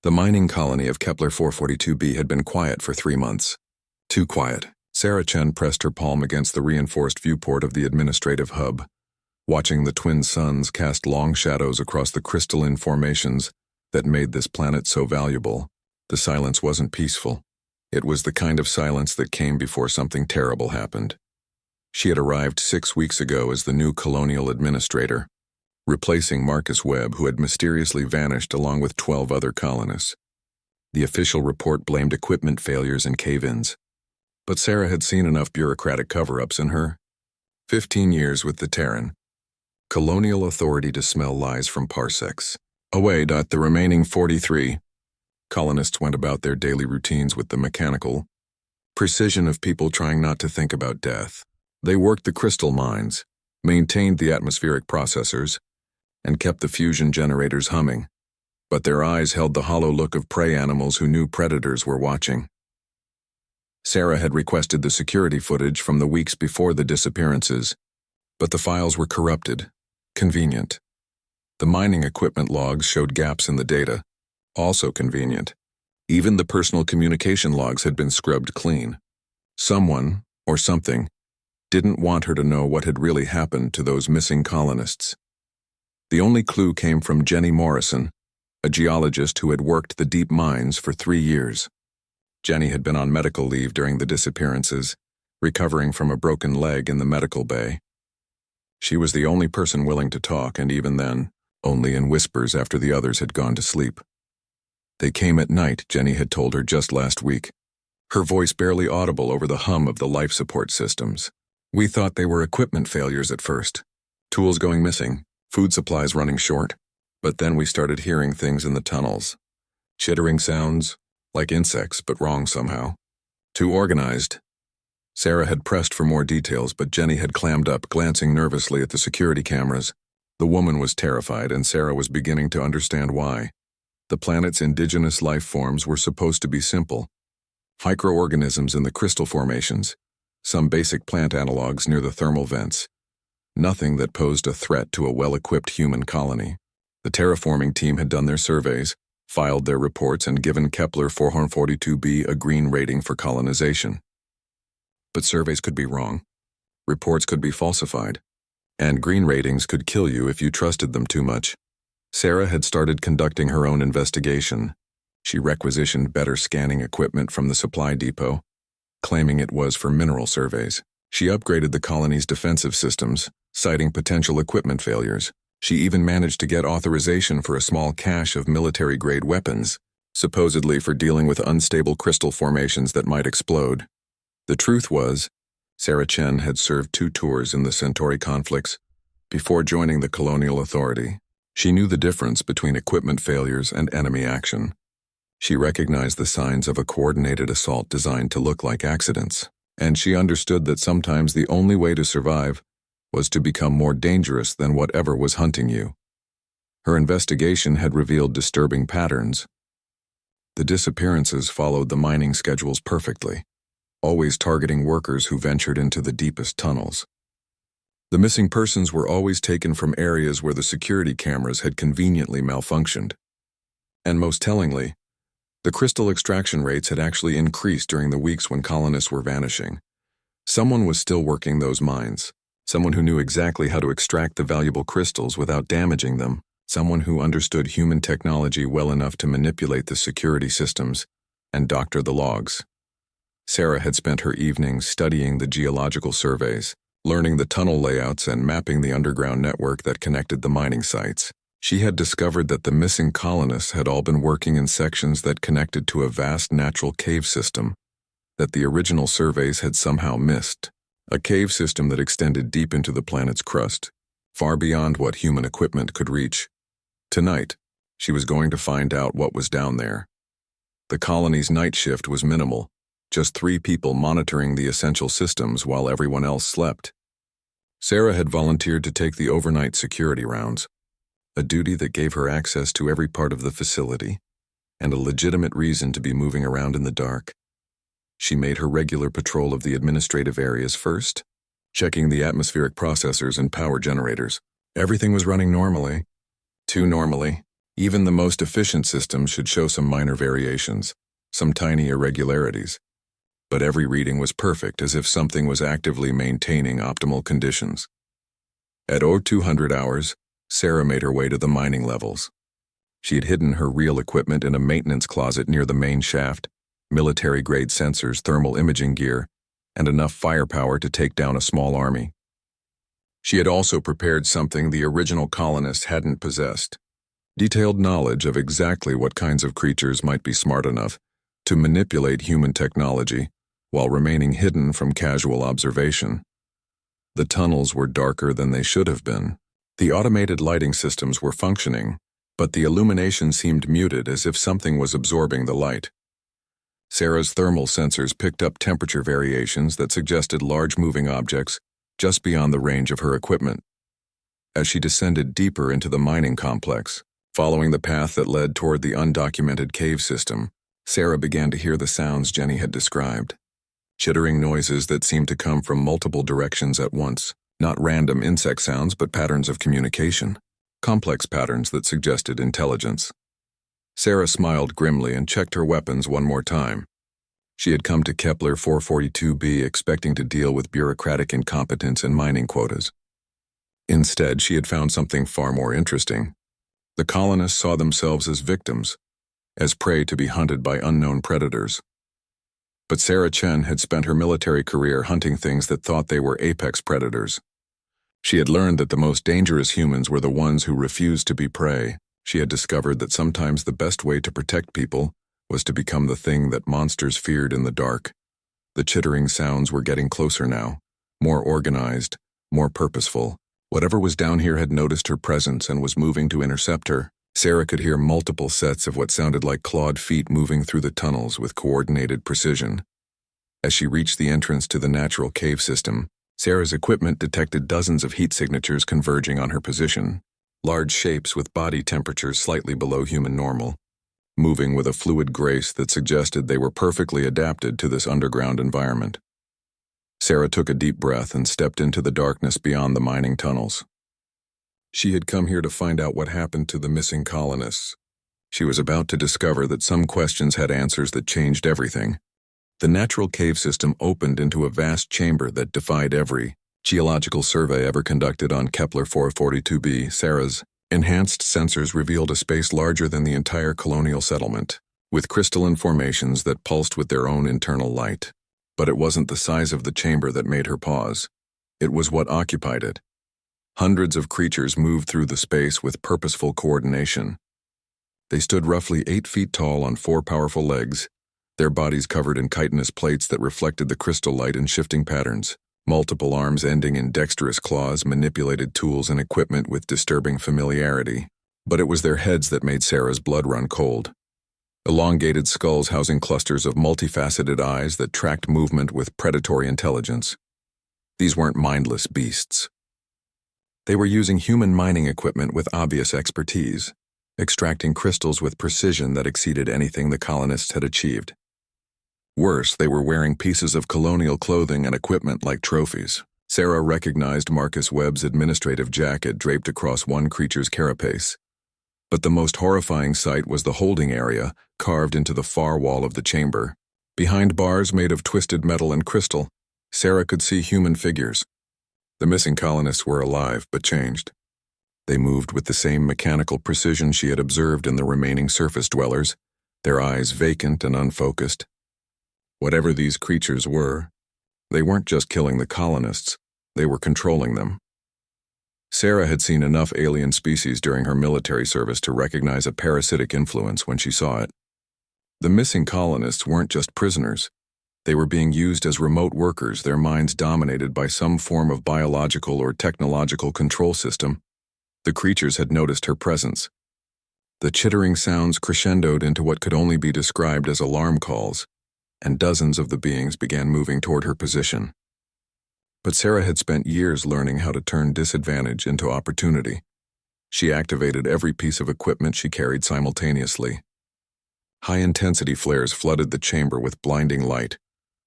The mining colony of Kepler 442b had been quiet for 3 months. Too quiet. Sarah Chen pressed her palm against the reinforced viewport of the administrative hub, watching the twin suns cast long shadows across the crystalline formations that made this planet so valuable. The silence wasn't peaceful. It was the kind of silence that came before something terrible happened. She had arrived 6 weeks ago as the new colonial administrator, replacing Marcus Webb, who had mysteriously vanished along with 12 other colonists. The official report blamed equipment failures and cave-ins. But Sarah had seen enough bureaucratic cover-ups in her 15 years with the Terran colonial authority to smell lies from parsecs away. The remaining 43 colonists went about their daily routines with the mechanical precision of people trying not to think about death. They worked the crystal mines, maintained the atmospheric processors, and kept the fusion generators humming, but their eyes held the hollow look of prey animals who knew predators were watching. Sarah had requested the security footage from the weeks before the disappearances, but the files were corrupted. Convenient. The mining equipment logs showed gaps in the data. Also convenient. Even the personal communication logs had been scrubbed clean. Someone, or something, didn't want her to know what had really happened to those missing colonists. The only clue came from Jenny Morrison, a geologist who had worked the deep mines for 3 years. Jenny had been on medical leave during the disappearances, recovering from a broken leg in the medical bay. She was the only person willing to talk, and even then, only in whispers after the others had gone to sleep. They came at night, Jenny had told her just last week, her voice barely audible over the hum of the life support systems. We thought they were equipment failures at first, tools going missing, food supplies running short, but then we started hearing things in the tunnels. Chittering sounds, like insects, but wrong somehow. Too organized. Sarah had pressed for more details, but Jenny had clammed up, glancing nervously at the security cameras. The woman was terrified, and Sarah was beginning to understand why. The planet's indigenous life forms were supposed to be simple. Microorganisms in the crystal formations, some basic plant analogs near the thermal vents. Nothing that posed a threat to a well-equipped human colony. The terraforming team had done their surveys, filed their reports, and given Kepler 442b a green rating for colonization. But surveys could be wrong. Reports could be falsified. And green ratings could kill you if you trusted them too much. Sarah had started conducting her own investigation. She requisitioned better scanning equipment from the supply depot, claiming it was for mineral surveys. She upgraded the colony's defensive systems, citing potential equipment failures. She even managed to get authorization for a small cache of military-grade weapons, supposedly for dealing with unstable crystal formations that might explode. The truth was, Sarah Chen had served 2 tours in the Centauri conflicts before joining the colonial authority. She knew the difference between equipment failures and enemy action. She recognized the signs of a coordinated assault designed to look like accidents, and she understood that sometimes the only way to survive was to become more dangerous than whatever was hunting you. Her investigation had revealed disturbing patterns. The disappearances followed the mining schedules perfectly, always targeting workers who ventured into the deepest tunnels. The missing persons were always taken from areas where the security cameras had conveniently malfunctioned. And most tellingly, the crystal extraction rates had actually increased during the weeks when colonists were vanishing. Someone was still working those mines, someone who knew exactly how to extract the valuable crystals without damaging them, someone who understood human technology well enough to manipulate the security systems and doctor the logs. Sarah had spent her evenings studying the geological surveys, learning the tunnel layouts and mapping the underground network that connected the mining sites. She had discovered that the missing colonists had all been working in sections that connected to a vast natural cave system that the original surveys had somehow missed. A cave system that extended deep into the planet's crust, far beyond what human equipment could reach. Tonight, she was going to find out what was down there. The colony's night shift was minimal, just 3 people monitoring the essential systems while everyone else slept. Sarah had volunteered to take the overnight security rounds, a duty that gave her access to every part of the facility, and a legitimate reason to be moving around in the dark. She made her regular patrol of the administrative areas first, checking the atmospheric processors and power generators. Everything was running normally. Too normally. Even the most efficient systems should show some minor variations, some tiny irregularities. But every reading was perfect, as if something was actively maintaining optimal conditions. At 0200 hours, Sarah made her way to the mining levels. She had hidden her real equipment in a maintenance closet near the main shaft, military-grade sensors, thermal imaging gear, and enough firepower to take down a small army. She had also prepared something the original colonists hadn't possessed: detailed knowledge of exactly what kinds of creatures might be smart enough to manipulate human technology while remaining hidden from casual observation. The tunnels were darker than they should have been. The automated lighting systems were functioning, but the illumination seemed muted, as if something was absorbing the light. Sarah's thermal sensors picked up temperature variations that suggested large moving objects just beyond the range of her equipment. As she descended deeper into the mining complex, following the path that led toward the undocumented cave system, Sarah began to hear the sounds Jenny had described. Chittering noises that seemed to come from multiple directions at once, not random insect sounds but patterns of communication, complex patterns that suggested intelligence. Sarah smiled grimly and checked her weapons one more time. She had come to Kepler 442b expecting to deal with bureaucratic incompetence and mining quotas. Instead, she had found something far more interesting. The colonists saw themselves as victims, as prey to be hunted by unknown predators. But Sarah Chen had spent her military career hunting things that thought they were apex predators. She had learned that the most dangerous humans were the ones who refused to be prey. She had discovered that sometimes the best way to protect people was to become the thing that monsters feared in the dark. The chittering sounds were getting closer now, more organized, more purposeful. Whatever was down here had noticed her presence and was moving to intercept her. Sarah could hear multiple sets of what sounded like clawed feet moving through the tunnels with coordinated precision. As she reached the entrance to the natural cave system, Sarah's equipment detected dozens of heat signatures converging on her position, large shapes with body temperatures slightly below human normal, moving with a fluid grace that suggested they were perfectly adapted to this underground environment. Sarah took a deep breath and stepped into the darkness beyond the mining tunnels. She had come here to find out what happened to the missing colonists. She was about to discover that some questions had answers that changed everything. The natural cave system opened into a vast chamber that defied every geological survey ever conducted on Kepler 442b. Sarah's enhanced sensors revealed a space larger than the entire colonial settlement, with crystalline formations that pulsed with their own internal light. But it wasn't the size of the chamber that made her pause. It was what occupied it. Hundreds of creatures moved through the space with purposeful coordination. They stood roughly 8 feet tall on 4 powerful legs, their bodies covered in chitinous plates that reflected the crystal light in shifting patterns. Multiple arms ending in dexterous claws manipulated tools and equipment with disturbing familiarity. But it was their heads that made Sarah's blood run cold. Elongated skulls housing clusters of multifaceted eyes that tracked movement with predatory intelligence. These weren't mindless beasts. They were using human mining equipment with obvious expertise, extracting crystals with precision that exceeded anything the colonists had achieved. Worse, they were wearing pieces of colonial clothing and equipment like trophies. Sarah recognized Marcus Webb's administrative jacket draped across one creature's carapace. But the most horrifying sight was the holding area, carved into the far wall of the chamber. Behind bars made of twisted metal and crystal, Sarah could see human figures. The missing colonists were alive, but changed. They moved with the same mechanical precision she had observed in the remaining surface dwellers, their eyes vacant and unfocused. Whatever these creatures were, they weren't just killing the colonists, they were controlling them. Sarah had seen enough alien species during her military service to recognize a parasitic influence when she saw it. The missing colonists weren't just prisoners. They were being used as remote workers, their minds dominated by some form of biological or technological control system. The creatures had noticed her presence. The chittering sounds crescendoed into what could only be described as alarm calls, and dozens of the beings began moving toward her position. But Sarah had spent years learning how to turn disadvantage into opportunity. She activated every piece of equipment she carried simultaneously. High-intensity flares flooded the chamber with blinding light,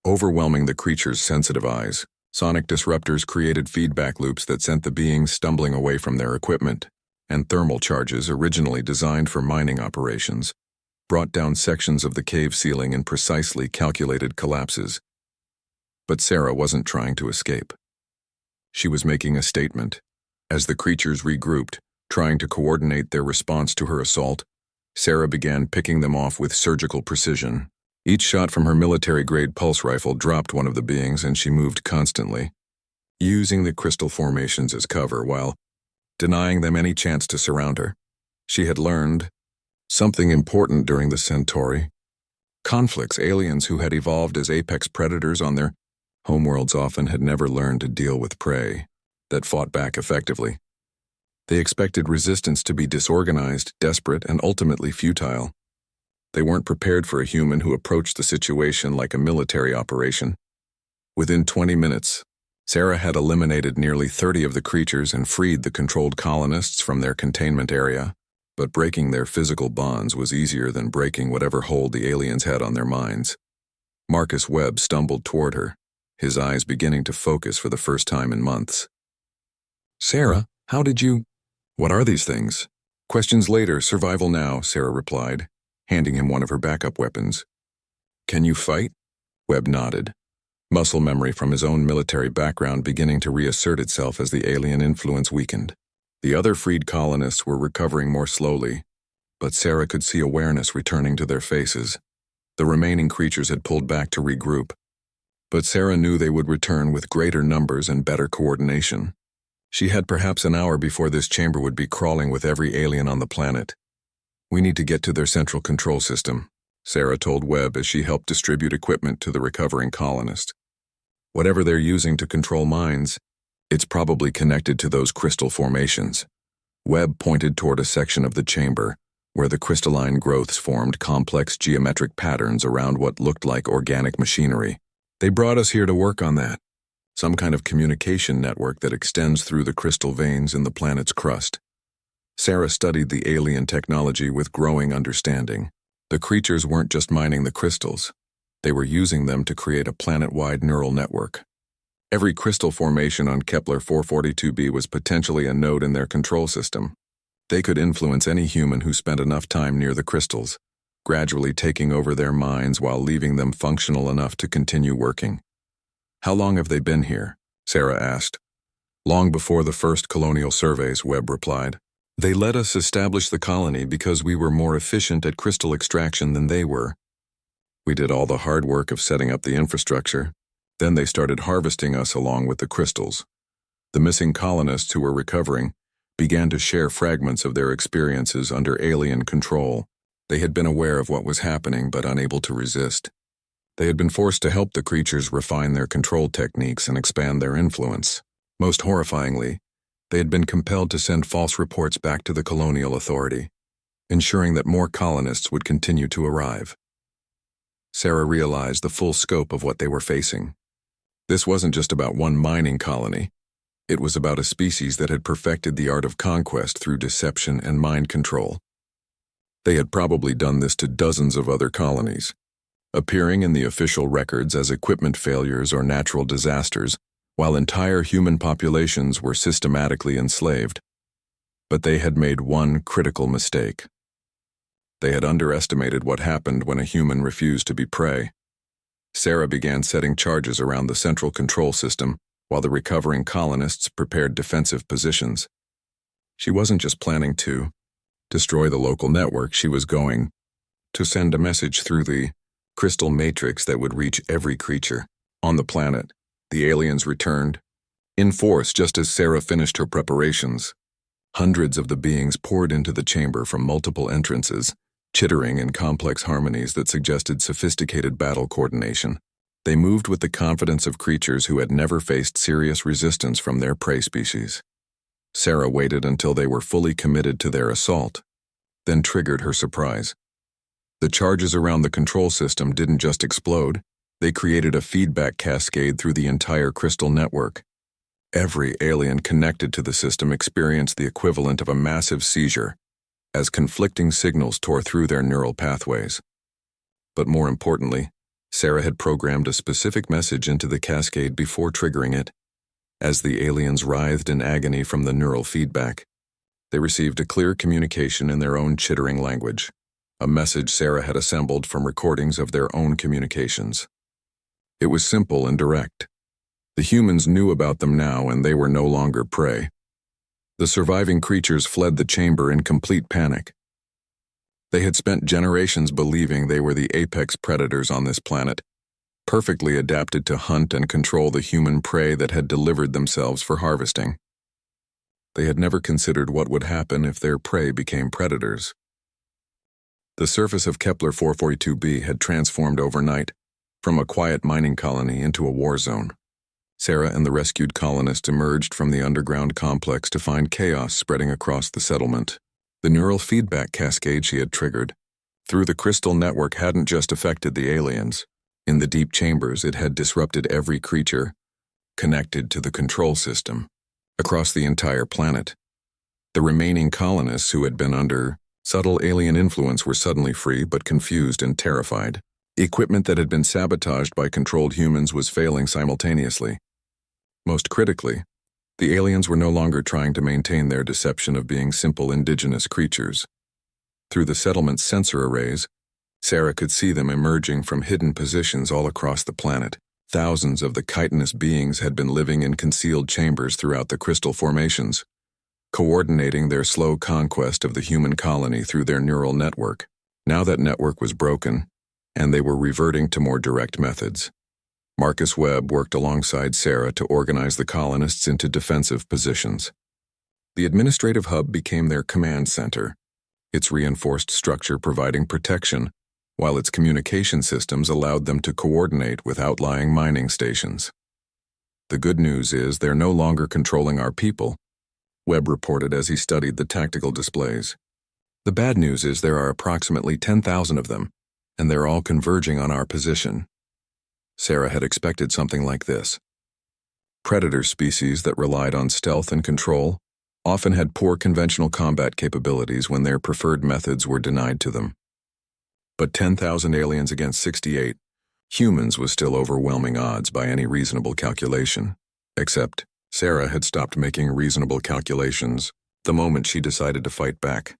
overwhelming the creature's sensitive eyes. Sonic disruptors created feedback loops that sent the beings stumbling away from their equipment. and thermal charges originally designed for mining operations brought down sections of the cave ceiling in precisely calculated collapses. But Sarah wasn't trying to escape. She was making a statement. As the creatures regrouped, trying to coordinate their response to her assault, Sarah began picking them off with surgical precision. Each shot from her military-grade pulse rifle dropped one of the beings, and she moved constantly, using the crystal formations as cover while denying them any chance to surround her. She had learned something important during the Centauri conflicts. Aliens who had evolved as apex predators on their homeworlds often had never learned to deal with prey that fought back effectively. They expected resistance to be disorganized, desperate, and ultimately futile. They weren't prepared for a human who approached the situation like a military operation. Within 20 minutes, Sarah had eliminated nearly 30 of the creatures and freed the controlled colonists from their containment area, but breaking their physical bonds was easier than breaking whatever hold the aliens had on their minds. Marcus Webb stumbled toward her, his eyes beginning to focus for the first time in months. "Sarah, how did you—" "What are these things?" "Questions later, survival now," Sarah replied, handing him one of her backup weapons. "Can you fight?" Webb nodded, muscle memory from his own military background beginning to reassert itself as the alien influence weakened. The other freed colonists were recovering more slowly, but Sarah could see awareness returning to their faces. The remaining creatures had pulled back to regroup, but Sarah knew they would return with greater numbers and better coordination. She had perhaps an hour before this chamber would be crawling with every alien on the planet. "We need to get to their central control system," Sarah told Webb as she helped distribute equipment to the recovering colonists. "Whatever they're using to control minds, it's probably connected to those crystal formations." Webb pointed toward a section of the chamber where the crystalline growths formed complex geometric patterns around what looked like organic machinery. "They brought us here to work on that. Some kind of communication network that extends through the crystal veins in the planet's crust." Sarah studied the alien technology with growing understanding. The creatures weren't just mining the crystals. They were using them to create a planet-wide neural network. Every crystal formation on Kepler 442b was potentially a node in their control system. They could influence any human who spent enough time near the crystals, gradually taking over their minds while leaving them functional enough to continue working. "How long have they been here?" Sarah asked. "Long before the first colonial surveys," Webb replied. "They let us establish the colony because we were more efficient at crystal extraction than they were. We did all the hard work of setting up the infrastructure. Then they started harvesting us along with the crystals. The missing colonists who were recovering began to share fragments of their experiences under alien control. They had been aware of what was happening but unable to resist. They had been forced to help the creatures refine their control techniques and expand their influence. Most horrifyingly, they had been compelled to send false reports back to the colonial authority, ensuring that more colonists would continue to arrive." Sarah realized the full scope of what they were facing. This wasn't just about one mining colony. It was about a species that had perfected the art of conquest through deception and mind control. They had probably done this to dozens of other colonies, appearing in the official records as equipment failures or natural disasters, while entire human populations were systematically enslaved. But they had made one critical mistake. They had underestimated what happened when a human refused to be prey. Sarah began setting charges around the central control system while the recovering colonists prepared defensive positions. She wasn't just planning to destroy the local network, she was going to send a message through the crystal matrix that would reach every creature on the planet. The aliens returned, in force just as Sarah finished her preparations. Hundreds of the beings poured into the chamber from multiple entrances, chittering in complex harmonies that suggested sophisticated battle coordination. They moved with the confidence of creatures who had never faced serious resistance from their prey species. Sarah waited until they were fully committed to their assault, then triggered her surprise. The charges around the control system didn't just explode, they created a feedback cascade through the entire crystal network. Every alien connected to the system experienced the equivalent of a massive seizure, as conflicting signals tore through their neural pathways. But more importantly, Sarah had programmed a specific message into the cascade before triggering it. As the aliens writhed in agony from the neural feedback, They received a clear communication in their own chittering language, a message Sarah had assembled from recordings of their own communications. It was simple and direct. The humans knew about them now, and they were no longer prey. The surviving creatures fled the chamber in complete panic. They had spent generations believing they were the apex predators on this planet, perfectly adapted to hunt and control the human prey that had delivered themselves for harvesting. They had never considered what would happen if their prey became predators. The surface of Kepler 442b had transformed overnight, from a quiet mining colony into a war zone. Sarah and the rescued colonists emerged from the underground complex to find chaos spreading across the settlement. The neural feedback cascade she had triggered through the crystal network hadn't just affected the aliens. In the deep chambers, it had disrupted every creature connected to the control system across the entire planet. The remaining colonists who had been under subtle alien influence were suddenly free but confused and terrified. Equipment that had been sabotaged by controlled humans was failing simultaneously. Most critically, the aliens were no longer trying to maintain their deception of being simple indigenous creatures. Through the settlement's sensor arrays, Sarah could see them emerging from hidden positions all across the planet. Thousands of the chitinous beings had been living in concealed chambers throughout the crystal formations, coordinating their slow conquest of the human colony through their neural network. Now that network was broken, and they were reverting to more direct methods. Marcus Webb worked alongside Sarah to organize the colonists into defensive positions. The administrative hub became their command center, its reinforced structure providing protection, while its communication systems allowed them to coordinate with outlying mining stations. The good news is they're no longer controlling our people, Webb reported as he studied the tactical displays. The bad news is there are approximately 10,000 of them, and they're all converging on our position. Sarah had expected something like this. Predator species that relied on stealth and control often had poor conventional combat capabilities when their preferred methods were denied to them. But 10,000 aliens against 68 humans was still overwhelming odds by any reasonable calculation. Except, Sarah had stopped making reasonable calculations the moment she decided to fight back.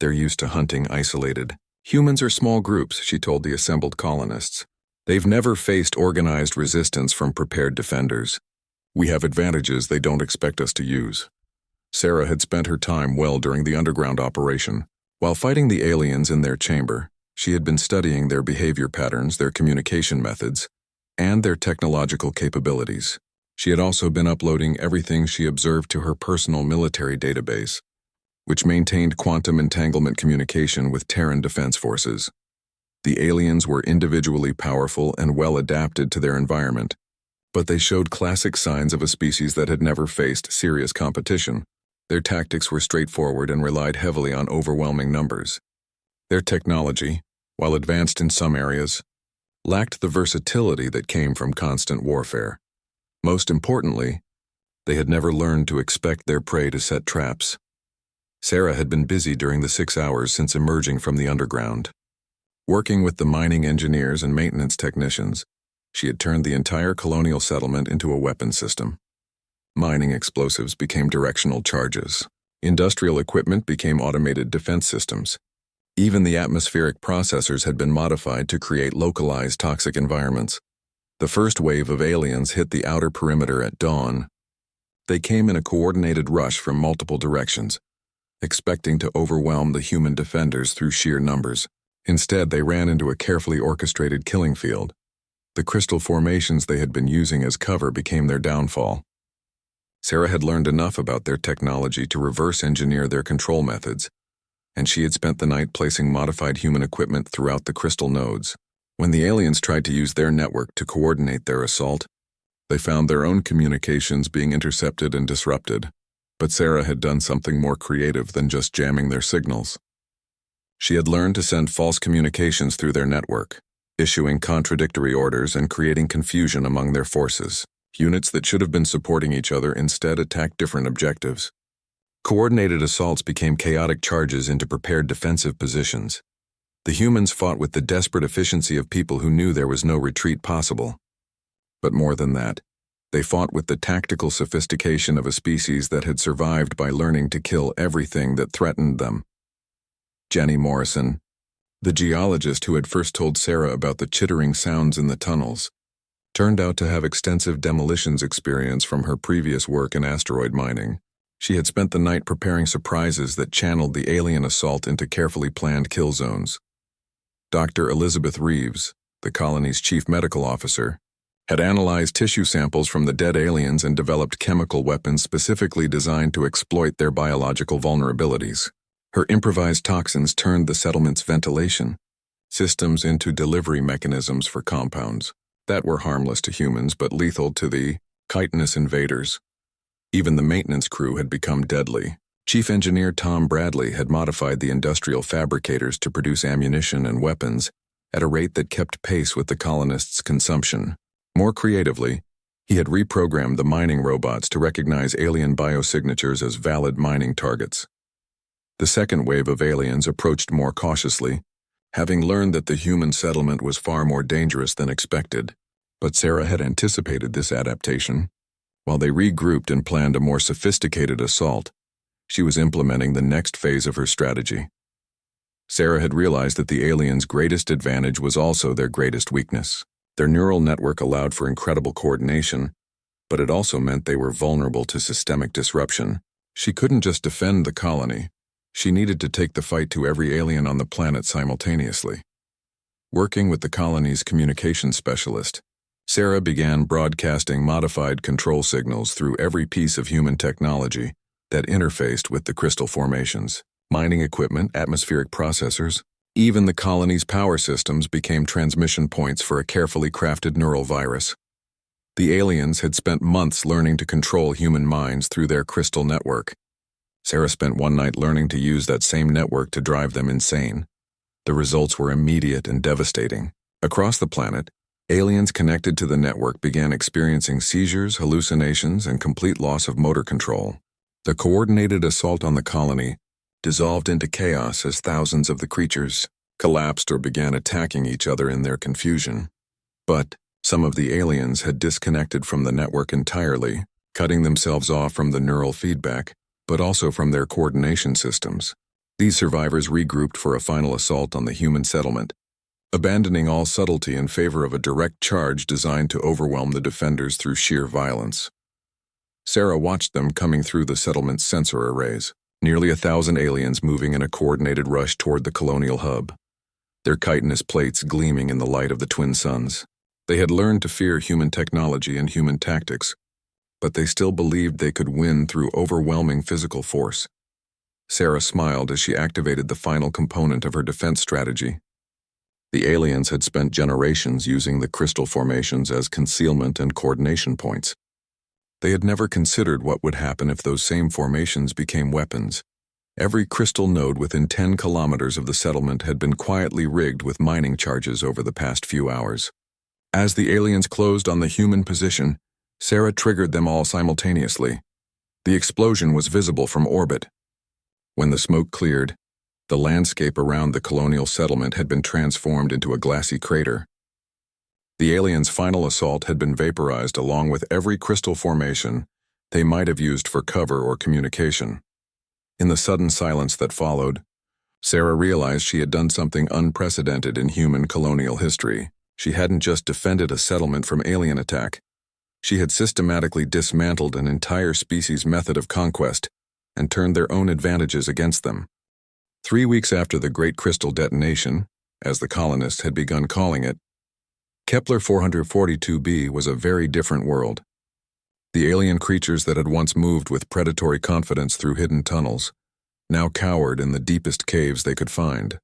They're used to hunting isolated. Humans are small groups, she told the assembled colonists. They've never faced organized resistance from prepared defenders. We have advantages they don't expect us to use. Sarah had spent her time well during the underground operation. While fighting the aliens in their chamber, she had been studying their behavior patterns, their communication methods, and their technological capabilities. She had also been uploading everything she observed to her personal military database, which maintained quantum entanglement communication with Terran defense forces. The aliens were individually powerful and well adapted to their environment, but they showed classic signs of a species that had never faced serious competition. Their tactics were straightforward and relied heavily on overwhelming numbers. Their technology, while advanced in some areas, lacked the versatility that came from constant warfare. Most importantly, they had never learned to expect their prey to set traps. Sarah had been busy during the 6 hours since emerging from the underground. Working with the mining engineers and maintenance technicians, she had turned the entire colonial settlement into a weapon system. Mining explosives became directional charges. Industrial equipment became automated defense systems. Even the atmospheric processors had been modified to create localized toxic environments. The first wave of aliens hit the outer perimeter at dawn. They came in a coordinated rush from multiple directions, expecting to overwhelm the human defenders through sheer numbers. Instead, they ran into a carefully orchestrated killing field. The crystal formations they had been using as cover became their downfall. Sarah had learned enough about their technology to reverse engineer their control methods, and she had spent the night placing modified human equipment throughout the crystal nodes. When the aliens tried to use their network to coordinate their assault, they found their own communications being intercepted and disrupted. But Sarah had done something more creative than just jamming their signals. She had learned to send false communications through their network, issuing contradictory orders and creating confusion among their forces. Units that should have been supporting each other instead attacked different objectives. Coordinated assaults became chaotic charges into prepared defensive positions. The humans fought with the desperate efficiency of people who knew there was no retreat possible. But more than that, They fought with the tactical sophistication of a species that had survived by learning to kill everything that threatened them. Jenny Morrison, the geologist who had first told Sarah about the chittering sounds in the tunnels, turned out to have extensive demolitions experience from her previous work in asteroid mining. She had spent the night preparing surprises that channeled the alien assault into carefully planned kill zones. Dr. Elizabeth Reeves, the colony's chief medical officer, had analyzed tissue samples from the dead aliens and developed chemical weapons specifically designed to exploit their biological vulnerabilities. Her improvised toxins turned the settlement's ventilation systems into delivery mechanisms for compounds that were harmless to humans but lethal to the chitinous invaders. Even the maintenance crew had become deadly. Chief Engineer Tom Bradley had modified the industrial fabricators to produce ammunition and weapons at a rate that kept pace with the colonists' consumption. More creatively, he had reprogrammed the mining robots to recognize alien biosignatures as valid mining targets. The second wave of aliens approached more cautiously, having learned that the human settlement was far more dangerous than expected. But Sarah had anticipated this adaptation. While they regrouped and planned a more sophisticated assault, she was implementing the next phase of her strategy. Sarah had realized that the aliens' greatest advantage was also their greatest weakness. Their neural network allowed for incredible coordination, but it also meant they were vulnerable to systemic disruption. She couldn't just defend the colony. She needed to take the fight to every alien on the planet simultaneously. Working with the colony's communications specialist, Sarah began broadcasting modified control signals through every piece of human technology that interfaced with the crystal formations. Mining equipment, atmospheric processors, even the colony's power systems became transmission points for a carefully crafted neural virus. The aliens had spent months learning to control human minds through their crystal network. Sarah spent one night learning to use that same network to drive them insane. The results were immediate and devastating. Across the planet, aliens connected to the network began experiencing seizures, hallucinations, and complete loss of motor control. The coordinated assault on the colony dissolved into chaos as thousands of the creatures collapsed or began attacking each other in their confusion. But some of the aliens had disconnected from the network entirely, cutting themselves off from the neural feedback, but also from their coordination systems. These survivors regrouped for a final assault on the human settlement, abandoning all subtlety in favor of a direct charge designed to overwhelm the defenders through sheer violence. Sarah watched them coming through the settlement's sensor arrays, nearly 1,000 aliens moving in a coordinated rush toward the colonial hub, their chitinous plates gleaming in the light of the twin suns. They had learned to fear human technology and human tactics, but they still believed they could win through overwhelming physical force. Sarah smiled as she activated the final component of her defense strategy. The aliens had spent generations using the crystal formations as concealment and coordination points. They had never considered what would happen if those same formations became weapons. Every crystal node within 10 kilometers of the settlement had been quietly rigged with mining charges over the past few hours. As the aliens closed on the human position, Sarah triggered them all simultaneously. The explosion was visible from orbit. When the smoke cleared, the landscape around the colonial settlement had been transformed into a glassy crater. The aliens' final assault had been vaporized along with every crystal formation they might have used for cover or communication. In the sudden silence that followed, Sarah realized she had done something unprecedented in human colonial history. She hadn't just defended a settlement from alien attack. She had systematically dismantled an entire species' method of conquest and turned their own advantages against them. 3 weeks after the Great Crystal Detonation, as the colonists had begun calling it, Kepler 442b was a very different world. The alien creatures that had once moved with predatory confidence through hidden tunnels now cowered in the deepest caves they could find.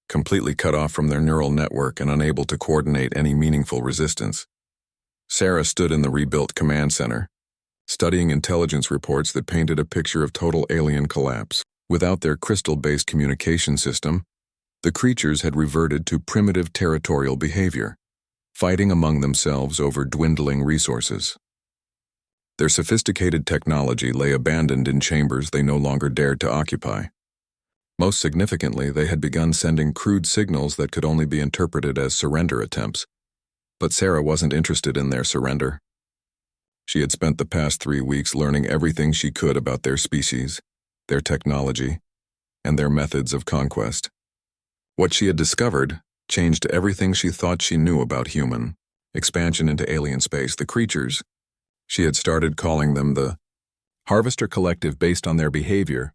Completely cut off from their neural network and unable to coordinate any meaningful resistance, Sarah stood in the rebuilt command center, studying intelligence reports that painted a picture of total alien collapse. Without their crystal-based communication system, the creatures had reverted to primitive territorial behavior, fighting among themselves over dwindling resources. Their sophisticated technology lay abandoned in chambers they no longer dared to occupy. Most significantly, they had begun sending crude signals that could only be interpreted as surrender attempts. But Sarah wasn't interested in their surrender. She had spent the past 3 weeks learning everything she could about their species, their technology, and their methods of conquest. What she had discovered changed everything she thought she knew about human expansion into alien space. The creatures, she had started calling them the Harvester Collective based on their behavior.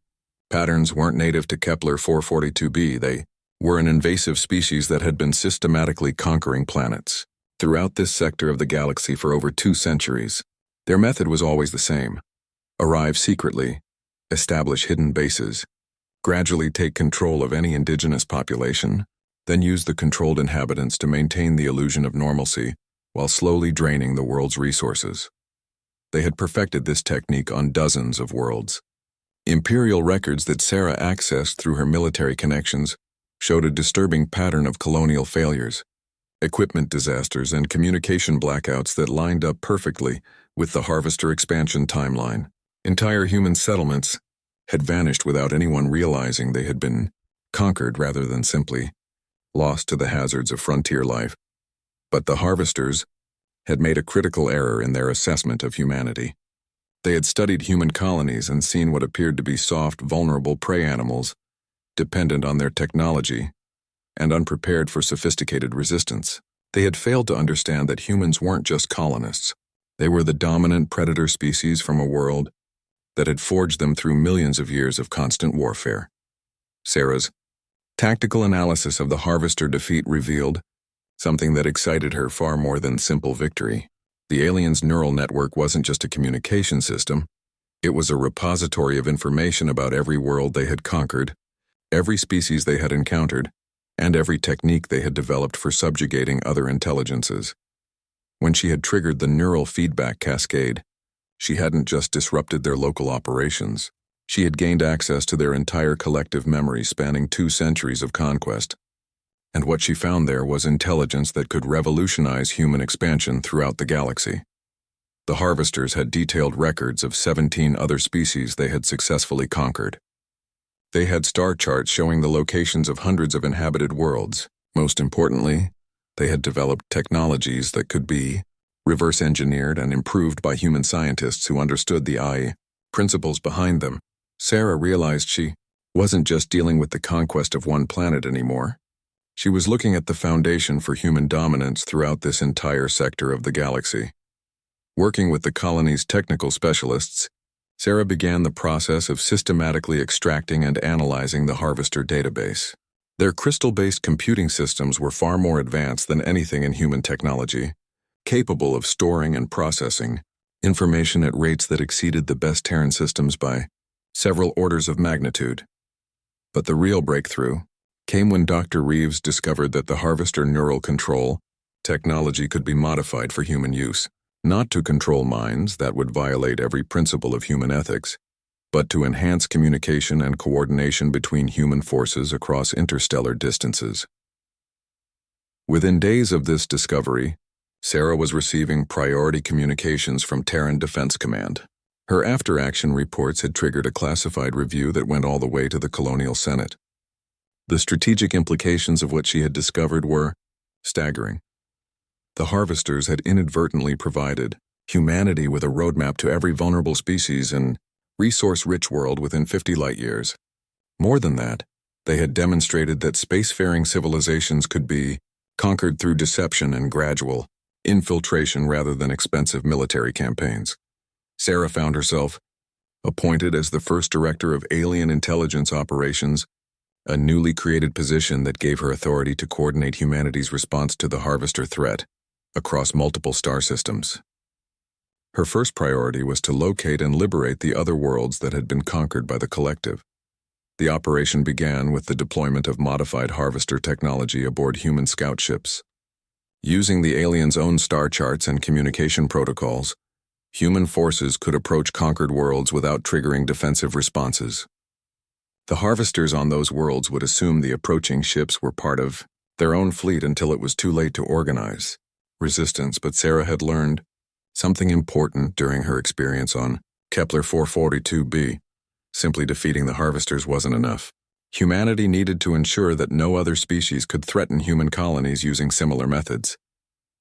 Patterns weren't native to Kepler 442b. They were an invasive species that had been systematically conquering planets throughout this sector of the galaxy for over 2 centuries. Their method was always the same: arrive secretly, establish hidden bases, gradually take control of any indigenous population, then use the controlled inhabitants to maintain the illusion of normalcy while slowly draining the world's resources. They had perfected this technique on dozens of worlds. Imperial records that Sarah accessed through her military connections showed a disturbing pattern of colonial failures, equipment disasters, and communication blackouts that lined up perfectly with the Harvester expansion timeline. Entire human settlements had vanished without anyone realizing they had been conquered rather than simply lost to the hazards of frontier life. But the Harvesters had made a critical error in their assessment of humanity. They had studied human colonies and seen what appeared to be soft, vulnerable prey animals, dependent on their technology and unprepared for sophisticated resistance. They had failed to understand that humans weren't just colonists. They were the dominant predator species from a world that had forged them through millions of years of constant warfare. Sarah's tactical analysis of the Harvester defeat revealed something that excited her far more than simple victory. The aliens' neural network wasn't just a communication system. It was a repository of information about every world they had conquered, every species they had encountered, and every technique they had developed for subjugating other intelligences. When she had triggered the neural feedback cascade, she hadn't just disrupted their local operations. She had gained access to their entire collective memory spanning 2 centuries of conquest. And what she found there was intelligence that could revolutionize human expansion throughout the galaxy. The Harvesters had detailed records of 17 other species they had successfully conquered. They had star charts showing the locations of hundreds of inhabited worlds. Most importantly, they had developed technologies that could be reverse-engineered and improved by human scientists who understood the AI principles behind them. Sarah realized she wasn't just dealing with the conquest of one planet anymore. She was looking at the foundation for human dominance throughout this entire sector of the galaxy. Working with the colony's technical specialists, Sarah began the process of systematically extracting and analyzing the Harvester database. Their crystal-based computing systems were far more advanced than anything in human technology, capable of storing and processing information at rates that exceeded the best Terran systems by several orders of magnitude. But the real breakthrough came when Dr. Reeves discovered that the Harvester neural control technology could be modified for human use, not to control minds that would violate every principle of human ethics, but to enhance communication and coordination between human forces across interstellar distances. Within days of this discovery, Sarah was receiving priority communications from Terran Defense Command. Her after-action reports had triggered a classified review that went all the way to the Colonial Senate. The strategic implications of what she had discovered were staggering. The Harvesters had inadvertently provided humanity with a roadmap to every vulnerable species and resource-rich world within 50 light-years. More than that, they had demonstrated that spacefaring civilizations could be conquered through deception and gradual infiltration rather than expensive military campaigns. Sarah found herself appointed as the first director of Alien Intelligence Operations, a newly created position that gave her authority to coordinate humanity's response to the Harvester threat across multiple star systems. Her first priority was to locate and liberate the other worlds that had been conquered by the Collective. The operation began with the deployment of modified Harvester technology aboard human scout ships. Using the aliens' own star charts and communication protocols, human forces could approach conquered worlds without triggering defensive responses. The Harvesters on those worlds would assume the approaching ships were part of their own fleet until it was too late to organize resistance. But Sarah had learned something important during her experience on Kepler 442b. Simply defeating the Harvesters wasn't enough. Humanity needed to ensure that no other species could threaten human colonies using similar methods.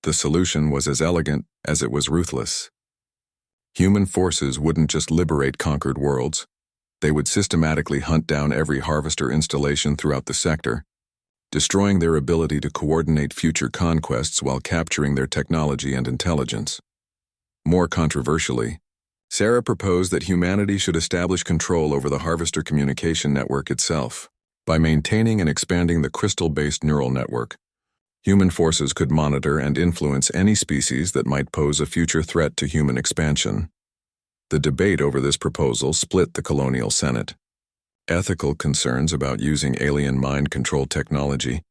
The solution was as elegant as it was ruthless. Human forces wouldn't just liberate conquered worlds. They would systematically hunt down every harvester installation throughout the sector, destroying their ability to coordinate future conquests while capturing their technology and intelligence. More controversially, Sarah proposed that humanity should establish control over the harvester communication network itself. By maintaining and expanding the crystal-based neural network, human forces could monitor and influence any species that might pose a future threat to human expansion. The debate over this proposal split the colonial Senate. Ethical concerns about using alien mind control technology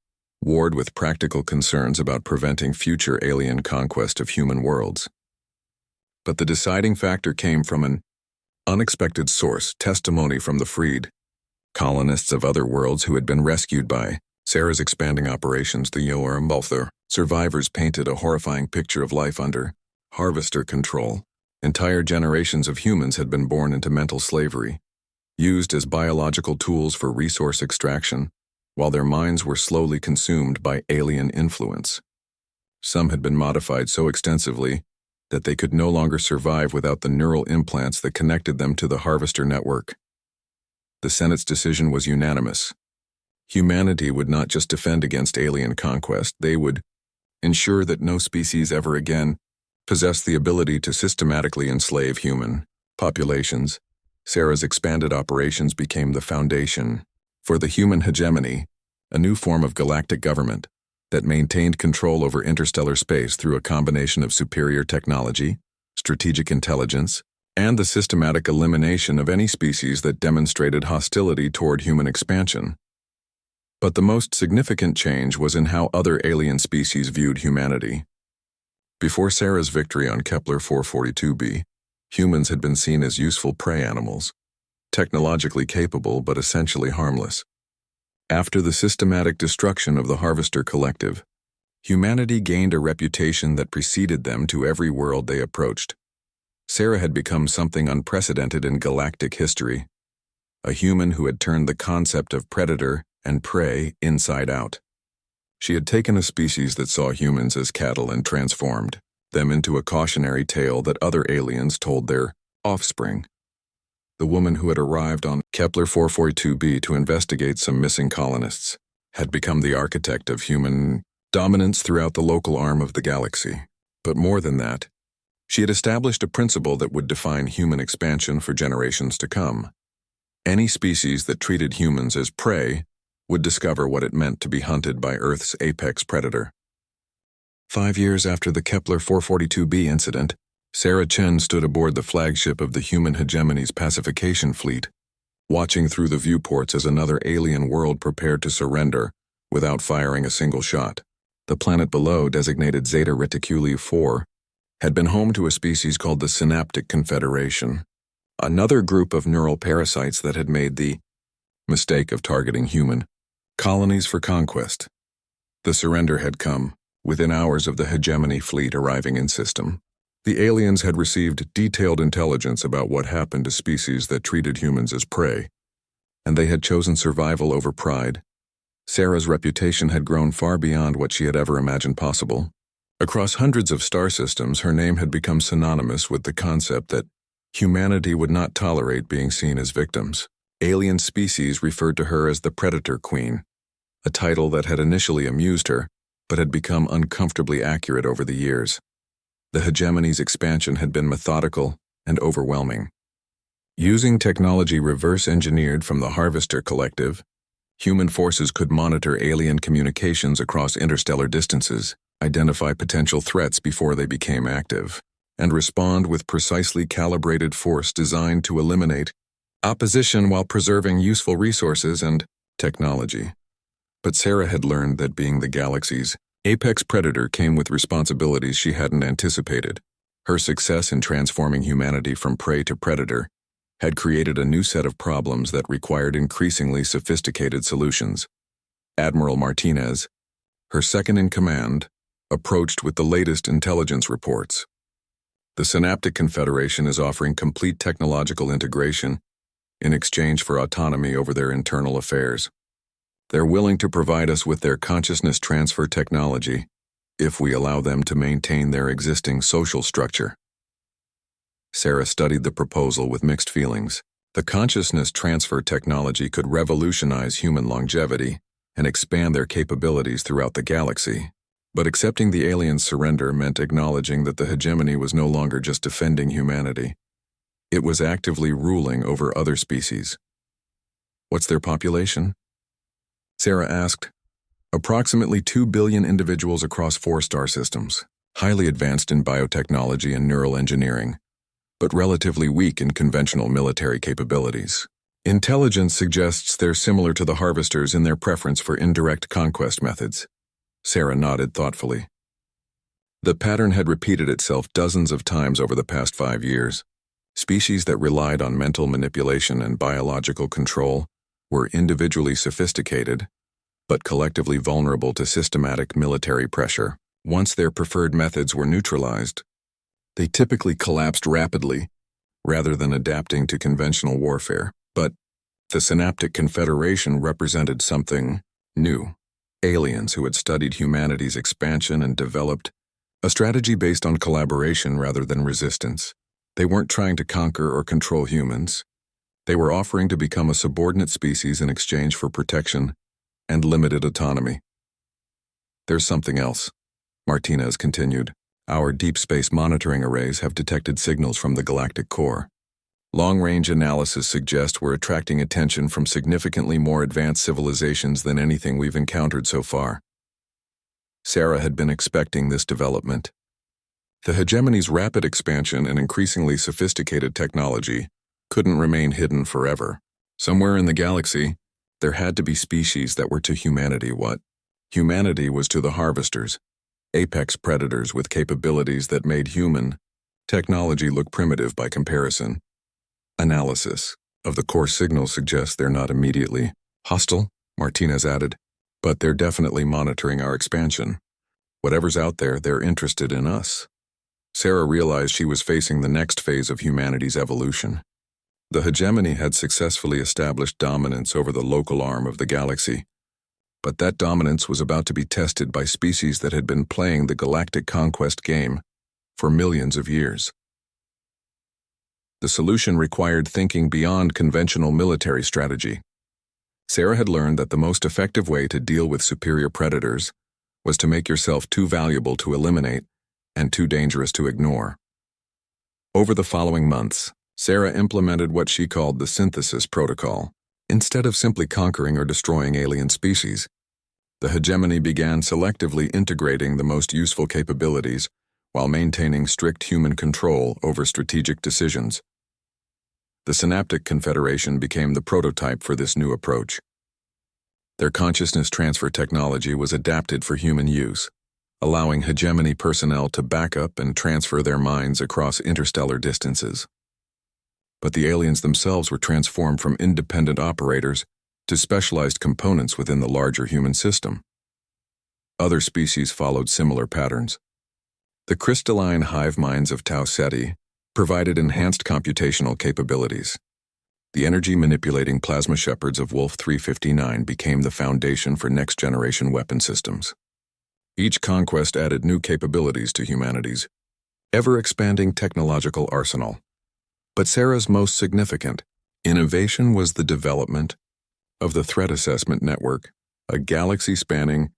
warred with practical concerns about preventing future alien conquest of human worlds. But the deciding factor came from an unexpected source: testimony from the freed, colonists of other worlds who had been rescued by Sarah's expanding operations. The Yoram survivors painted a horrifying picture of life under harvester control. Entire generations of humans had been born into mental slavery, used as biological tools for resource extraction, while their minds were slowly consumed by alien influence. Some had been modified so extensively that they could no longer survive without the neural implants that connected them to the harvester network. The Senate's decision was unanimous. Humanity would not just defend against alien conquest, they would ensure that no species ever again possessed the ability to systematically enslave human populations. Sarah's expanded operations became the foundation for the human hegemony, a new form of galactic government that maintained control over interstellar space through a combination of superior technology, strategic intelligence, and the systematic elimination of any species that demonstrated hostility toward human expansion. But the most significant change was in how other alien species viewed humanity. Before Sarah's victory on Kepler 442b, humans had been seen as useful prey animals, technologically capable but essentially harmless. After the systematic destruction of the Harvester Collective, humanity gained a reputation that preceded them to every world they approached. Sarah had become something unprecedented in galactic history, a human who had turned the concept of predator and prey inside out. She had taken a species that saw humans as cattle and transformed them into a cautionary tale that other aliens told their offspring. The woman who had arrived on Kepler 442b to investigate some missing colonists had become the architect of human dominance throughout the local arm of the galaxy. But more than that, she had established a principle that would define human expansion for generations to come. Any species that treated humans as prey would discover what it meant to be hunted by Earth's apex predator. 5 years after the Kepler 442b incident, Sarah Chen stood aboard the flagship of the human hegemony's pacification fleet, watching through the viewports as another alien world prepared to surrender without firing a single shot. The planet below, designated Zeta Reticuli 4, had been home to a species called the Synaptic Confederation, another group of neural parasites that had made the mistake of targeting human colonies for conquest. The surrender had come within hours of the hegemony fleet arriving in system. The aliens had received detailed intelligence about what happened to species that treated humans as prey, and they had chosen survival over pride. Sarah's reputation had grown far beyond what she had ever imagined possible. Across hundreds of star systems, her name had become synonymous with the concept that humanity would not tolerate being seen as victims. Alien species referred to her as the Predator Queen, a title that had initially amused her, but had become uncomfortably accurate over the years. The hegemony's expansion had been methodical and overwhelming. Using technology reverse-engineered from the Harvester Collective, human forces could monitor alien communications across interstellar distances, identify potential threats before they became active, and respond with precisely calibrated force designed to eliminate opposition while preserving useful resources and technology. But Sarah had learned that being the galaxy's apex predator came with responsibilities she hadn't anticipated. Her success in transforming humanity from prey to predator had created a new set of problems that required increasingly sophisticated solutions. Admiral Martinez, her second-in-command, approached with the latest intelligence reports. The Synaptic Confederation is offering complete technological integration in exchange for autonomy over their internal affairs. They're willing to provide us with their consciousness transfer technology if we allow them to maintain their existing social structure. Sarah studied the proposal with mixed feelings. The consciousness transfer technology could revolutionize human longevity and expand their capabilities throughout the galaxy. But accepting the aliens' surrender meant acknowledging that the hegemony was no longer just defending humanity. It was actively ruling over other species. What's their population? Sarah asked. Approximately 2 billion individuals across 4 star systems, highly advanced in biotechnology and neural engineering, but relatively weak in conventional military capabilities. Intelligence suggests they're similar to the Harvesters in their preference for indirect conquest methods. Sarah nodded thoughtfully. The pattern had repeated itself dozens of times over the past 5 years. Species that relied on mental manipulation and biological control were individually sophisticated, but collectively vulnerable to systematic military pressure. Once their preferred methods were neutralized, they typically collapsed rapidly, rather than adapting to conventional warfare. But the Synaptic Confederation represented something new. Aliens who had studied humanity's expansion and developed a strategy based on collaboration rather than resistance. They weren't trying to conquer or control humans. They were offering to become a subordinate species in exchange for protection and limited autonomy. There's something else, Martinez continued. Our deep space monitoring arrays have detected signals from the galactic core. Long-range analysis suggests we're attracting attention from significantly more advanced civilizations than anything we've encountered so far. Sarah had been expecting this development. The hegemony's rapid expansion and increasingly sophisticated technology couldn't remain hidden forever. Somewhere in the galaxy, there had to be species that were to humanity what humanity was to the Harvesters, apex predators with capabilities that made human technology look primitive by comparison. Analysis of the core signals suggests they're not immediately hostile, Martinez added, but they're definitely monitoring our expansion. Whatever's out there, they're interested in us. Sarah realized she was facing the next phase of humanity's evolution. The hegemony had successfully established dominance over the local arm of the galaxy, but that dominance was about to be tested by species that had been playing the galactic conquest game for millions of years. The solution required thinking beyond conventional military strategy. Sarah had learned that the most effective way to deal with superior predators was to make yourself too valuable to eliminate and too dangerous to ignore. Over the following months, Sarah implemented what she called the synthesis protocol. Instead of simply conquering or destroying alien species, the hegemony began selectively integrating the most useful capabilities while maintaining strict human control over strategic decisions. The Synaptic Confederation became the prototype for this new approach. Their consciousness transfer technology was adapted for human use, allowing hegemony personnel to back up and transfer their minds across interstellar distances. But the aliens themselves were transformed from independent operators to specialized components within the larger human system. Other species followed similar patterns. The crystalline hive minds of Tau Ceti provided enhanced computational capabilities. The energy-manipulating plasma shepherds of Wolf 359 became the foundation for next-generation weapon systems. Each conquest added new capabilities to humanity's ever-expanding technological arsenal. But Sarah's most significant innovation was the development of the Threat Assessment Network, a galaxy-spanning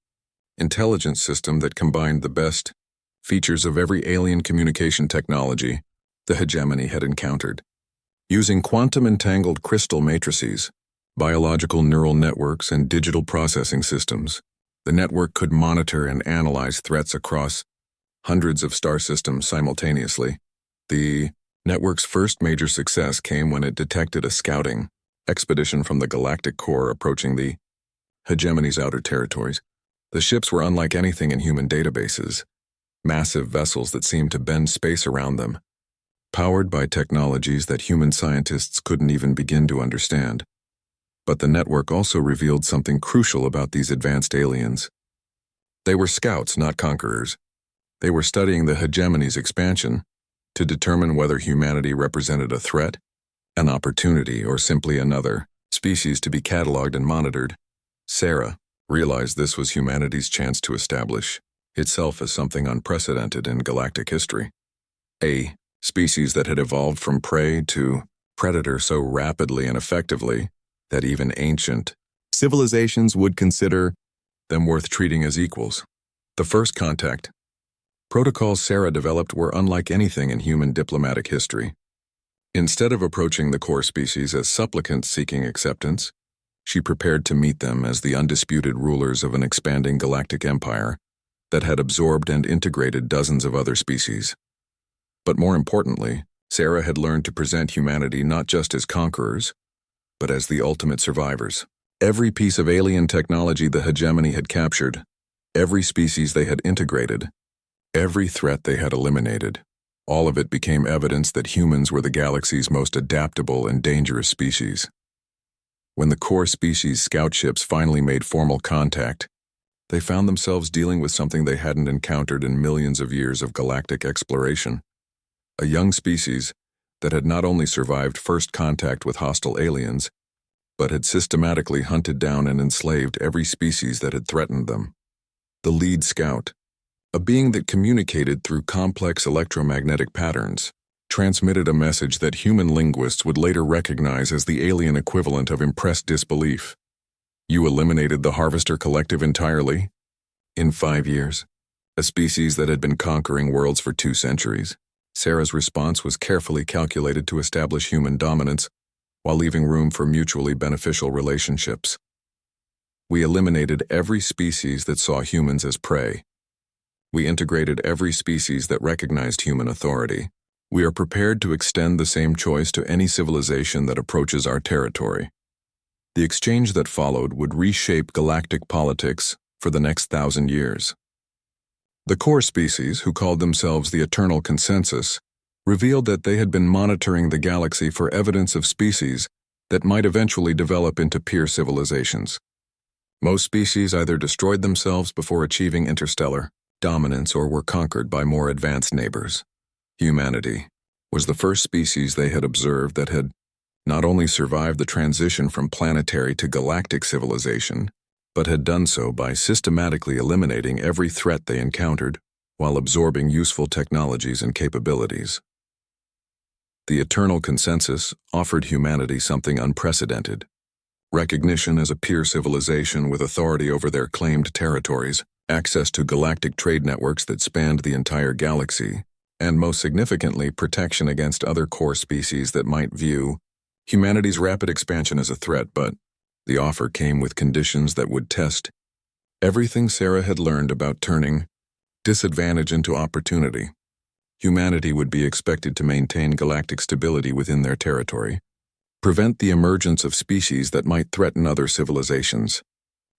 intelligence system that combined the best features of every alien communication technology the hegemony had encountered. Using quantum-entangled crystal matrices, biological neural networks, and digital processing systems, the network could monitor and analyze threats across hundreds of star systems simultaneously. The network's first major success came when it detected a scouting expedition from the galactic core approaching the hegemony's outer territories. The ships were unlike anything in human databases, massive vessels that seemed to bend space around them, powered by technologies that human scientists couldn't even begin to understand. But the network also revealed something crucial about these advanced aliens. They were scouts, not conquerors. They were studying the hegemony's expansion to determine whether humanity represented a threat, an opportunity, or simply another species to be cataloged and monitored. Sarah realized this was humanity's chance to establish itself as something unprecedented in galactic history. A species that had evolved from prey to predator so rapidly and effectively that even ancient civilizations would consider them worth treating as equals. The first contact protocols Sarah developed were unlike anything in human diplomatic history. Instead of approaching the core species as supplicants seeking acceptance, she prepared to meet them as the undisputed rulers of an expanding galactic empire that had absorbed and integrated dozens of other species. But more importantly, Sarah had learned to present humanity not just as conquerors, but as the ultimate survivors. Every piece of alien technology the hegemony had captured, every species they had integrated, every threat they had eliminated, all of it became evidence that humans were the galaxy's most adaptable and dangerous species. When the core species scout ships finally made formal contact, they found themselves dealing with something they hadn't encountered in millions of years of galactic exploration. A young species that had not only survived first contact with hostile aliens, but had systematically hunted down and enslaved every species that had threatened them. The lead scout, a being that communicated through complex electromagnetic patterns, transmitted a message that human linguists would later recognize as the alien equivalent of impressed disbelief. You eliminated the Harvester Collective entirely? In 5 years? A species that had been conquering worlds for 2 centuries? Sarah's response was carefully calculated to establish human dominance while leaving room for mutually beneficial relationships. We eliminated every species that saw humans as prey. We integrated every species that recognized human authority. We are prepared to extend the same choice to any civilization that approaches our territory. The exchange that followed would reshape galactic politics for the next 1,000 years. The core species, who called themselves the Eternal Consensus, revealed that they had been monitoring the galaxy for evidence of species that might eventually develop into peer civilizations. Most species either destroyed themselves before achieving interstellar dominance or were conquered by more advanced neighbors. Humanity was the first species they had observed that had not only survived the transition from planetary to galactic civilization, but had done so by systematically eliminating every threat they encountered while absorbing useful technologies and capabilities. The Eternal Consensus offered humanity something unprecedented: recognition as a peer civilization with authority over their claimed territories, access to galactic trade networks that spanned the entire galaxy, and most significantly, protection against other core species that might view humanity's rapid expansion as a threat. But the offer came with conditions that would test everything Sarah had learned about turning disadvantage into opportunity. Humanity would be expected to maintain galactic stability within their territory, prevent the emergence of species that might threaten other civilizations,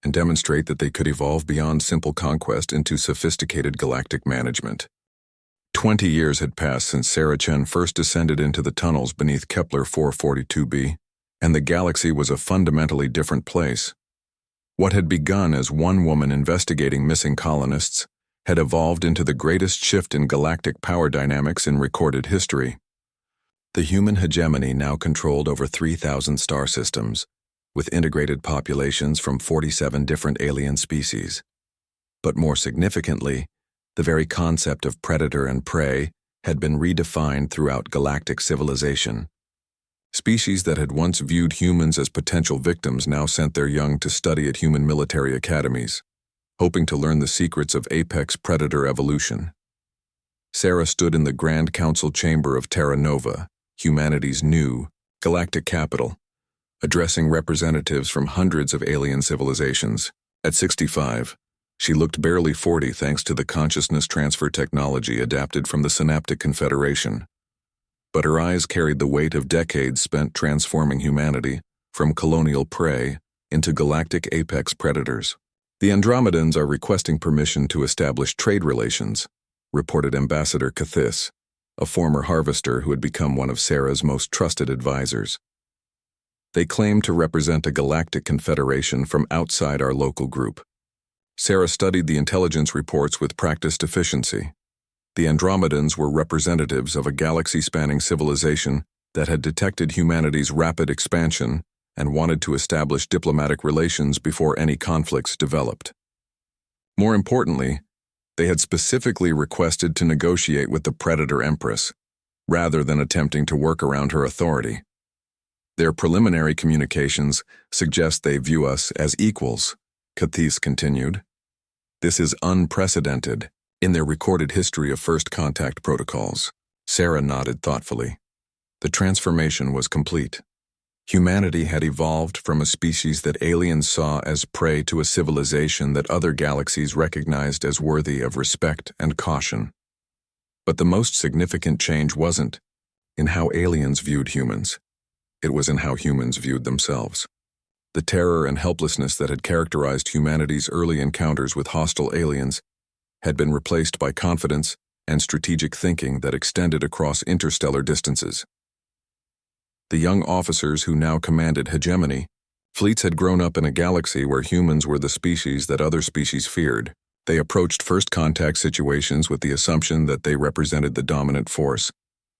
and demonstrate that they could evolve beyond simple conquest into sophisticated galactic management. 20 years had passed since Sarah Chen first descended into the tunnels beneath Kepler 442b, and the galaxy was a fundamentally different place. What had begun as one woman investigating missing colonists had evolved into the greatest shift in galactic power dynamics in recorded history. The human hegemony now controlled over 3,000 star systems, with integrated populations from 47 different alien species. But more significantly, the very concept of predator and prey had been redefined throughout galactic civilization. Species that had once viewed humans as potential victims now sent their young to study at human military academies, hoping to learn the secrets of apex predator evolution. Sarah stood in the Grand Council chamber of Terra Nova, humanity's new galactic capital, addressing representatives from hundreds of alien civilizations. At 65, she looked barely 40 thanks to the consciousness transfer technology adapted from the Synaptic Confederation. But her eyes carried the weight of decades spent transforming humanity from colonial prey into galactic apex predators. The Andromedans are requesting permission to establish trade relations, reported Ambassador Cathis, a former harvester who had become one of Sarah's most trusted advisors. They claim to represent a galactic confederation from outside our local group. Sarah studied the intelligence reports with practiced efficiency. The Andromedans were representatives of a galaxy-spanning civilization that had detected humanity's rapid expansion and wanted to establish diplomatic relations before any conflicts developed. More importantly, they had specifically requested to negotiate with the Predator Empress, rather than attempting to work around her authority. Their preliminary communications suggest they view us as equals, Cathese continued. This is unprecedented in their recorded history of first contact protocols. Sarah nodded thoughtfully. The transformation was complete. Humanity had evolved from a species that aliens saw as prey to a civilization that other galaxies recognized as worthy of respect and caution. But the most significant change wasn't in how aliens viewed humans. It was in how humans viewed themselves. The terror and helplessness that had characterized humanity's early encounters with hostile aliens had been replaced by confidence and strategic thinking that extended across interstellar distances. The young officers who now commanded hegemony, fleets had grown up in a galaxy where humans were the species that other species feared. They approached first contact situations with the assumption that they represented the dominant force,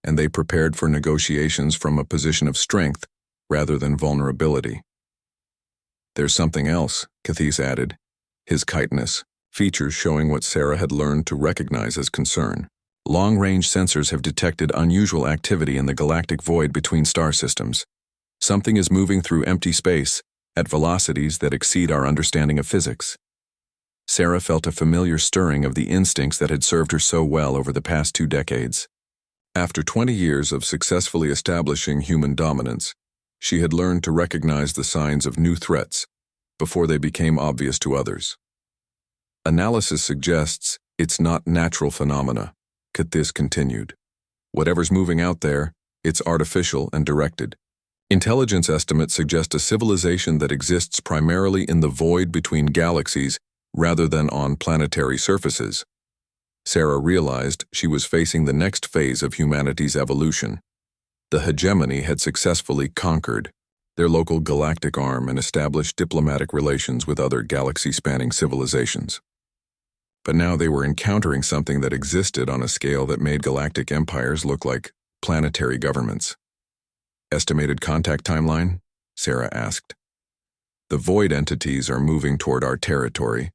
and they prepared for negotiations from a position of strength rather than vulnerability. There's something else, Cathese added, his chitinous, features showing what Sarah had learned to recognize as concern. Long-range sensors have detected unusual activity in the galactic void between star systems. Something is moving through empty space at velocities that exceed our understanding of physics. Sarah felt a familiar stirring of the instincts that had served her so well over the past 2 decades. After 20 years of successfully establishing human dominance, she had learned to recognize the signs of new threats before they became obvious to others. Analysis suggests it's not natural phenomena, Cathese continued. Whatever's moving out there, it's artificial and directed. Intelligence estimates suggest a civilization that exists primarily in the void between galaxies rather than on planetary surfaces. Sarah realized she was facing the next phase of humanity's evolution. The hegemony had successfully conquered their local galactic arm and established diplomatic relations with other galaxy-spanning civilizations. But now they were encountering something that existed on a scale that made galactic empires look like planetary governments. Estimated contact timeline? Sarah asked. The void entities are moving toward our territory,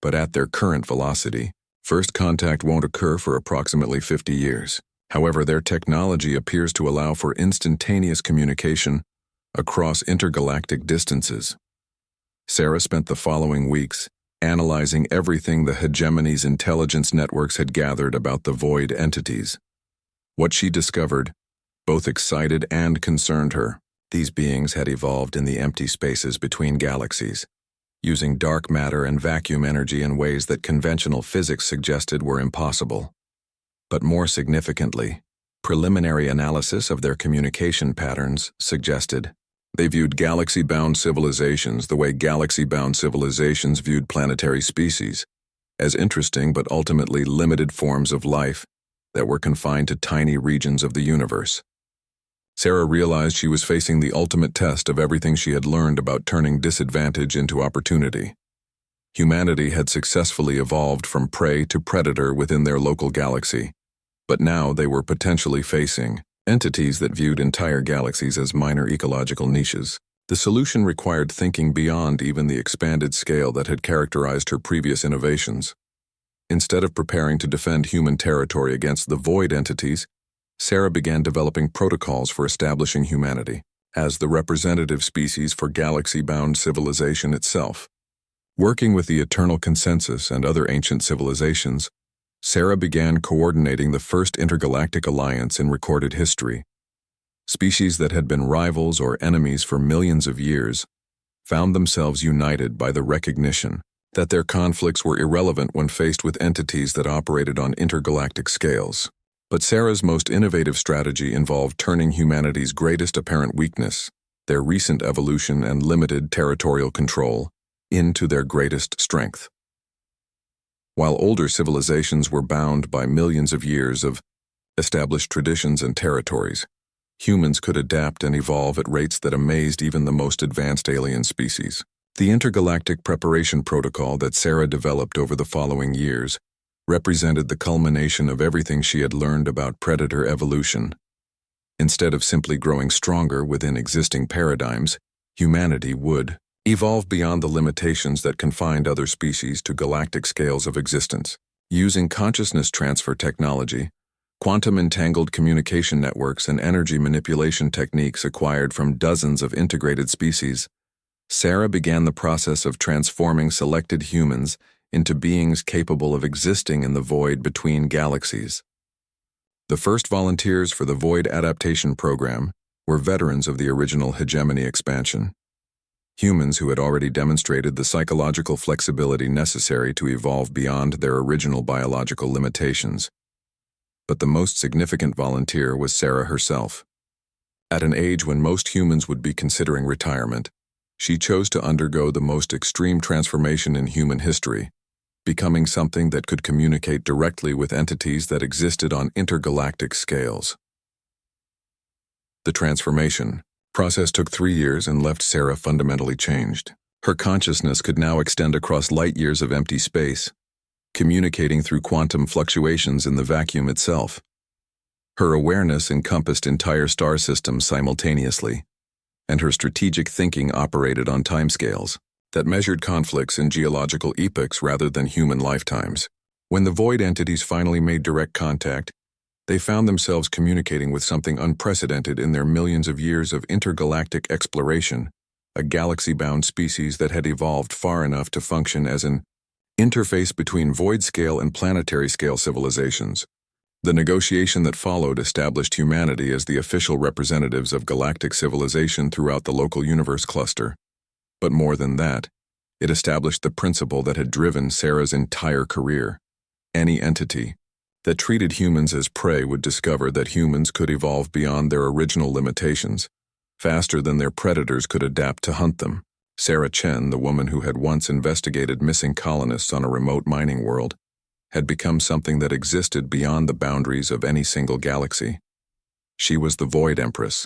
but at their current velocity, first contact won't occur for approximately 50 years. However, their technology appears to allow for instantaneous communication across intergalactic distances. Sarah spent the following weeks analyzing everything the hegemony's intelligence networks had gathered about the void entities. What she discovered both excited and concerned her. These beings had evolved in the empty spaces between galaxies, using dark matter and vacuum energy in ways that conventional physics suggested were impossible. But more significantly, preliminary analysis of their communication patterns suggested they viewed galaxy-bound civilizations the way galaxy-bound civilizations viewed planetary species, as interesting but ultimately limited forms of life that were confined to tiny regions of the universe. Sarah realized she was facing the ultimate test of everything she had learned about turning disadvantage into opportunity. Humanity had successfully evolved from prey to predator within their local galaxy, but now they were potentially facing entities that viewed entire galaxies as minor ecological niches. The solution required thinking beyond even the expanded scale that had characterized her previous innovations. Instead of preparing to defend human territory against the void entities, Sarah began developing protocols for establishing humanity as the representative species for galaxy-bound civilization itself. Working with the Eternal Consensus and other ancient civilizations, Sarah began coordinating the first intergalactic alliance in recorded history. Species that had been rivals or enemies for millions of years found themselves united by the recognition that their conflicts were irrelevant when faced with entities that operated on intergalactic scales. But Sarah's most innovative strategy involved turning humanity's greatest apparent weakness, their recent evolution and limited territorial control, into their greatest strength. While older civilizations were bound by millions of years of established traditions and territories, humans could adapt and evolve at rates that amazed even the most advanced alien species. The intergalactic preparation protocol that Sarah developed over the following years represented the culmination of everything she had learned about predator evolution. Instead of simply growing stronger within existing paradigms, humanity would evolve beyond the limitations that confined other species to galactic scales of existence. Using consciousness transfer technology, Quantum-entangled communication networks and energy manipulation techniques acquired from dozens of integrated species, Sarah began the process of transforming selected humans into beings capable of existing in the void between galaxies. The first volunteers for the Void Adaptation Program were veterans of the original hegemony expansion, humans who had already demonstrated the psychological flexibility necessary to evolve beyond their original biological limitations. But the most significant volunteer was Sarah herself. At an age when most humans would be considering retirement, she chose to undergo the most extreme transformation in human history, becoming something that could communicate directly with entities that existed on intergalactic scales. The transformation process took 3 years and left Sarah fundamentally changed. Her consciousness could now extend across light years of empty space, communicating through quantum fluctuations in the vacuum itself. Her awareness encompassed entire star systems simultaneously, and her strategic thinking operated on timescales that measured conflicts in geological epochs rather than human lifetimes. When the void entities finally made direct contact, they found themselves communicating with something unprecedented in their millions of years of intergalactic exploration, a galaxy-bound species that had evolved far enough to function as an interface between void-scale and planetary-scale civilizations. The negotiation that followed established humanity as the official representatives of galactic civilization throughout the local universe cluster. But more than that, it established the principle that had driven Sarah's entire career. Any entity that treated humans as prey would discover that humans could evolve beyond their original limitations, faster than their predators could adapt to hunt them. Sarah Chen, the woman who had once investigated missing colonists on a remote mining world, had become something that existed beyond the boundaries of any single galaxy. She was the Void Empress,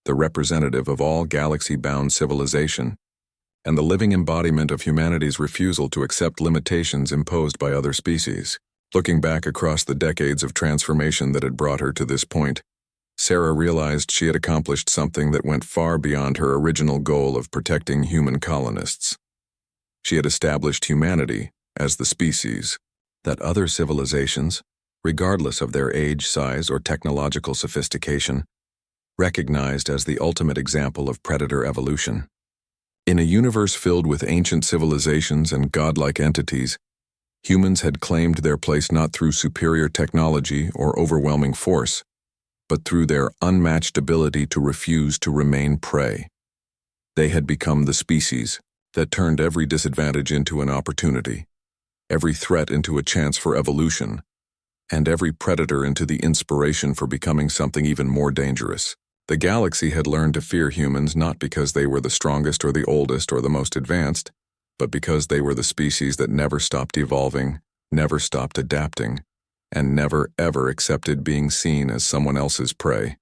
the representative of all galaxy-bound civilization, and the living embodiment of humanity's refusal to accept limitations imposed by other species. Looking back across the decades of transformation that had brought her to this point, Sarah realized she had accomplished something that went far beyond her original goal of protecting human colonists. She had established humanity as the species that other civilizations, regardless of their age, size, or technological sophistication, recognized as the ultimate example of predator evolution. In a universe filled with ancient civilizations and godlike entities, humans had claimed their place not through superior technology or overwhelming force, but through their unmatched ability to refuse to remain prey. They had become the species that turned every disadvantage into an opportunity, every threat into a chance for evolution, and every predator into the inspiration for becoming something even more dangerous. The galaxy had learned to fear humans not because they were the strongest or the oldest or the most advanced, but because they were the species that never stopped evolving, never stopped adapting, and never ever accepted being seen as someone else's prey.